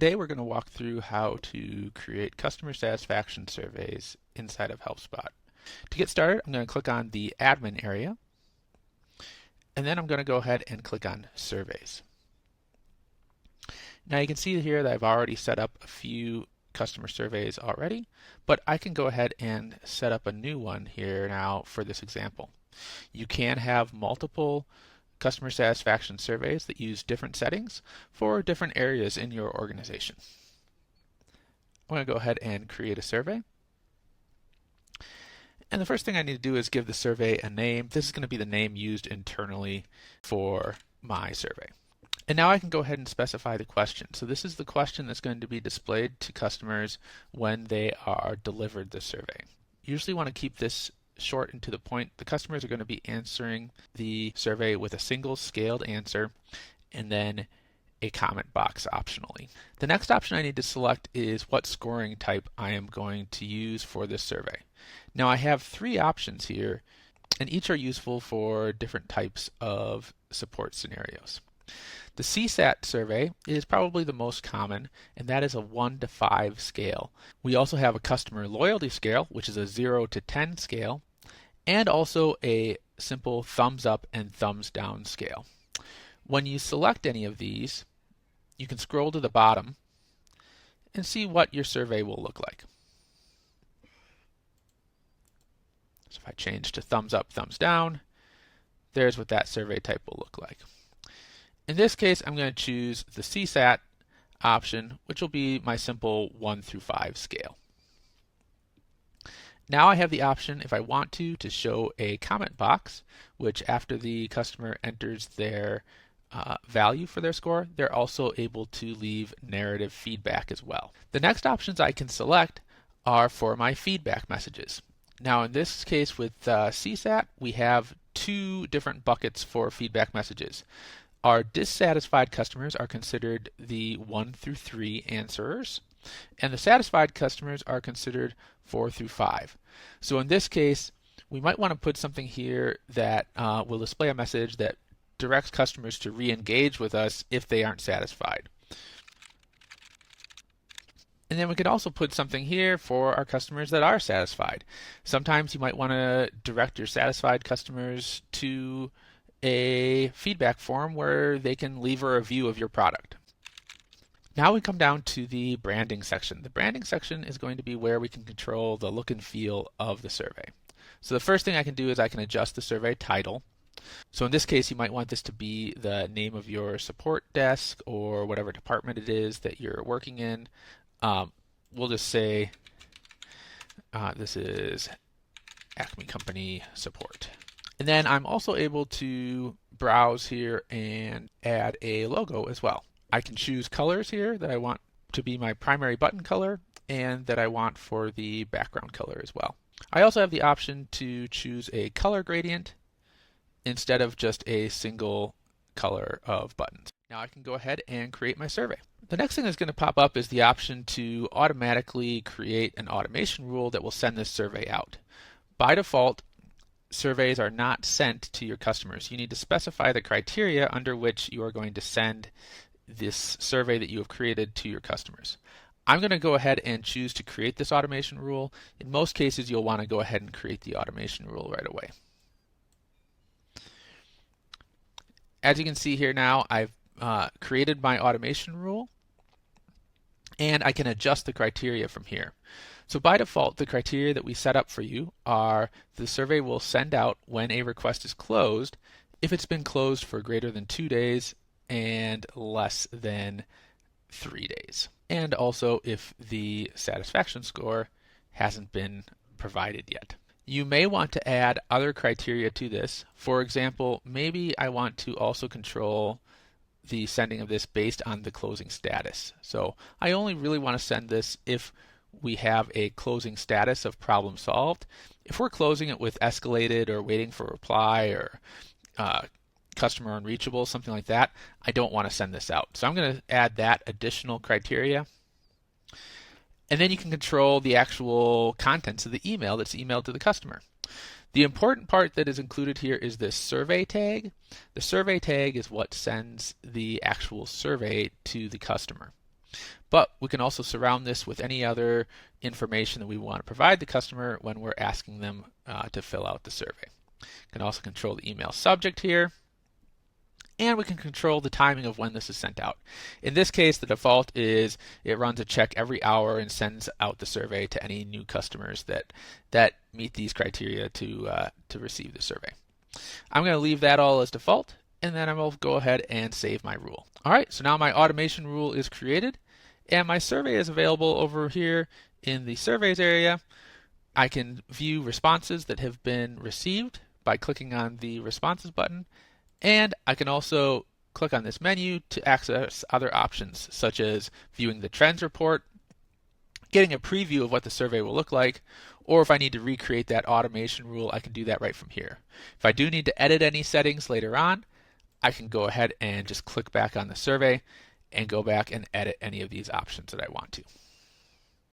Today we're going to walk through how to create customer satisfaction surveys inside of HelpSpot. To get started, I'm going to click on the admin area, and then I'm going to go ahead and click on surveys. Now you can see here that I've already set up a few customer surveys already, but I can go ahead and set up a new one here now for this example. You can have multiple customer satisfaction surveys that use different settings for different areas in your organization. I'm going to go ahead and create a survey. And the first thing I need to do is give the survey a name. This is going to be the name used internally for my survey. And now I can go ahead and specify the question. So this is the question that's going to be displayed to customers when they are delivered the survey. You usually want to keep this short and to the point. The customers are going to be answering the survey with a single scaled answer and then a comment box optionally. The next option I need to select is what scoring type I am going to use for this survey. Now I have three options here, and each are useful for different types of support scenarios. The CSAT survey is probably the most common, and that is a 1 to 5 scale. We also have a customer loyalty scale, which is a 0 to 10 scale, and also a simple thumbs up and thumbs down scale. When you select any of these, you can scroll to the bottom and see what your survey will look like. So if I change to thumbs up, thumbs down, there's what that survey type will look like. In this case, I'm going to choose the CSAT option, which will be my simple 1 through 5 scale. Now I have the option, if I want to show a comment box, which after the customer enters their value for their score, they're also able to leave narrative feedback as well. The next options I can select are for my feedback messages. Now in this case with CSAT, we have two different buckets for feedback messages. Our dissatisfied customers are considered the 1 through 3 answerers, and the satisfied customers are considered 4 through 5. So in this case, we might want to put something here that will display a message that directs customers to re-engage with us if they aren't satisfied. And then we could also put something here for our customers that are satisfied. Sometimes you might want to direct your satisfied customers to a feedback form where they can leave a review of your product. Now we come down to the branding section. The branding section is going to be where we can control the look and feel of the survey. So the first thing I can do is I can adjust the survey title. So in this case, you might want this to be the name of your support desk or whatever department it is that you're working in. We'll just say this is Acme Company Support. And then I'm also able to browse here and add a logo as well. I can choose colors here that I want to be my primary button color and that I want for the background color as well. I also have the option to choose a color gradient instead of just a single color of buttons. Now I can go ahead and create my survey. The next thing that's going to pop up is the option to automatically create an automation rule that will send this survey out. By default, surveys are not sent to your customers. You need to specify the criteria under which you are going to send this survey that you have created to your customers. I'm going to go ahead and choose to create this automation rule. In most cases, you'll want to go ahead and create the automation rule right away. As you can see here now, I've created my automation rule, and I can adjust the criteria from here. So by default, the criteria that we set up for you are the survey will send out when a request is closed if it's been closed for greater than 2 days and less than 3 days. And also if the satisfaction score hasn't been provided yet. You may want to add other criteria to this. For example, maybe I want to also control the sending of this based on the closing status. So I only really want to send this if we have a closing status of problem solved. If we're closing it with escalated or waiting for reply or customer unreachable, something like that, I don't want to send this out. So I'm going to add that additional criteria. And then you can control the actual contents of the email that's emailed to the customer. The important part that is included here is this survey tag. The survey tag is what sends the actual survey to the customer. But we can also surround this with any other information that we want to provide the customer when we're asking them to fill out the survey. We can also control the email subject here, and we can control the timing of when this is sent out. In this case, the default is it runs a check every hour and sends out the survey to any new customers that meet these criteria to receive the survey. I'm going to leave that all as default, and then I will go ahead and save my rule. All right, so now my automation rule is created, and my survey is available over here in the surveys area. I can view responses that have been received by clicking on the responses button, and I can also click on this menu to access other options, such as viewing the trends report, getting a preview of what the survey will look like, or if I need to recreate that automation rule, I can do that right from here. If I do need to edit any settings later on, I can go ahead and just click back on the survey and go back and edit any of these options that I want to.